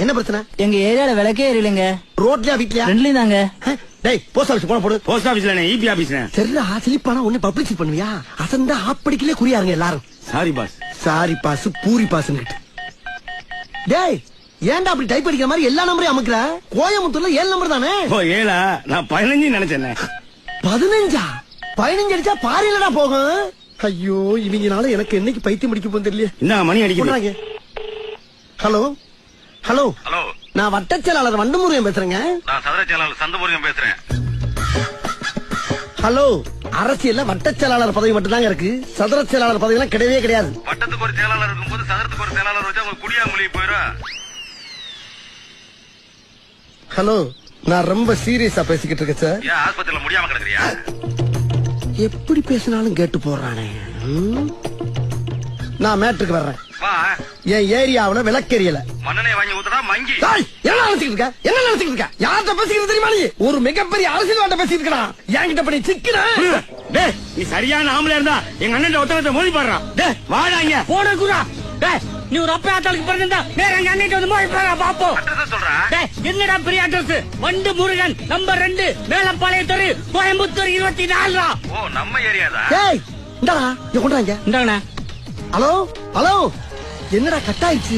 என்ன பிரச்சனை? எங்க ஏரியால விளக்கே எரியலங்க. ரோட்லயா வீட்லயா? ரெண்டுலயும் தாங்க. டேய் போஸ்ட் ஆபீஸ் போன போடு. போஸ்ட் ஆபீஸ்ல இபி ஆபீஸ்ல. சரிடா சிலிப்பானா ஒண்ணு பப்ளிசிட்டி பண்ணுவியா? அசந்தா ஆப்படிக்கலே குறியாருங்க எல்லாரும். Sorry boss. Sorry boss puri பாஸ்னு. டேய் ஏன்டா அப்படி டைப் அடிக்கிற மாதிரி எல்லா நம்பரையும் அமுக்குற? கோயம்புத்தூர்ல 7 நம்பர் தானே? ஓ 7 நான் 15 நினைச்சேன். 15 15 அடிச்சா பாரிலடா போகும். ஐயோ இவங்கனால எனக்கு என்னைக்கு பைத்தியம் முடிக்க போகுது தெரியல. என்ன மணி அடிக்குது? ஹலோ ஹலோ ஹலோ, நான் வட்டச் செயலாளர் வண்டமுருகன் பேசுறேங்க. நான் சதுர செயலாளர் சந்தமுருகன் பேசுறேன். ஹலோ, அரசியல்ல வட்டச் செயலாளர் பதவி மட்டும் தாங்க இருக்கு. சதுர செயலாளர் பதவி எல்லாம் கிடையவே கிடையாது. வட்டத்துக்கு ஒரு செயலாளர் இருக்கும்போது சதுரத்துக்கு ஒரு செயலாளர் வச்சா உங்களுக்கு குடியா மொழி போயிடும். ஹலோ, நான் ரொம்ப சீரியஸா பேசிக்கிட்டு இருக்கேன் சார். ஏன் ஆஸ்பத்திரியில முடியாம கிடக்குறியா? எப்படி பேசினாலும் கேட்டு போடுறானே. நான் மேட்ருக்கு வர்றேன். வா, என் ஏரியாவுல விளக்கெரியல. மண்ணெண்ணெய் வாங்கி ஊத்துறா மங்கி. என்ன நினைச்சுக்கிட்டு இருக்க? என்ன நினைச்சுக்கிட்டு இருக்க? யார்கிட்ட பேசிக்கிறது தெரியுமா நீ? ஒரு மிகப்பெரிய அரசியல்வாட்ட பேசிட்டு இருக்கா. என்கிட்ட பண்ணி சிக்கின. டேய் நீ சரியான ஆம்பளை இருந்தா எங்க அண்ணன் ஒருத்தரத்தை மோதி பாடுறான். டேய் வாடா இங்க. போன குரா. டேய் நீ ஒரு அப்பா ஆத்தாளுக்கு பிறந்தா வேற எங்க அண்ணிட்ட வந்து மோதி பாரு பாப்போம். அட்ரஸ் சொல்றா. டேய் என்னடா பெரிய அட்ரஸ்? வண்டு முருகன் நம்பர் 2 மேலப்பாளையம் தெரு கோயம்புத்தூர் 24. ஓ நம்ம ஏரியா தான். டேய் இந்தாடா இங்க கொண்டாங்க. இந்தாங்கண்ணா. ஹலோ ஹலோ என்னடா கட் ஆயிடுச்சு?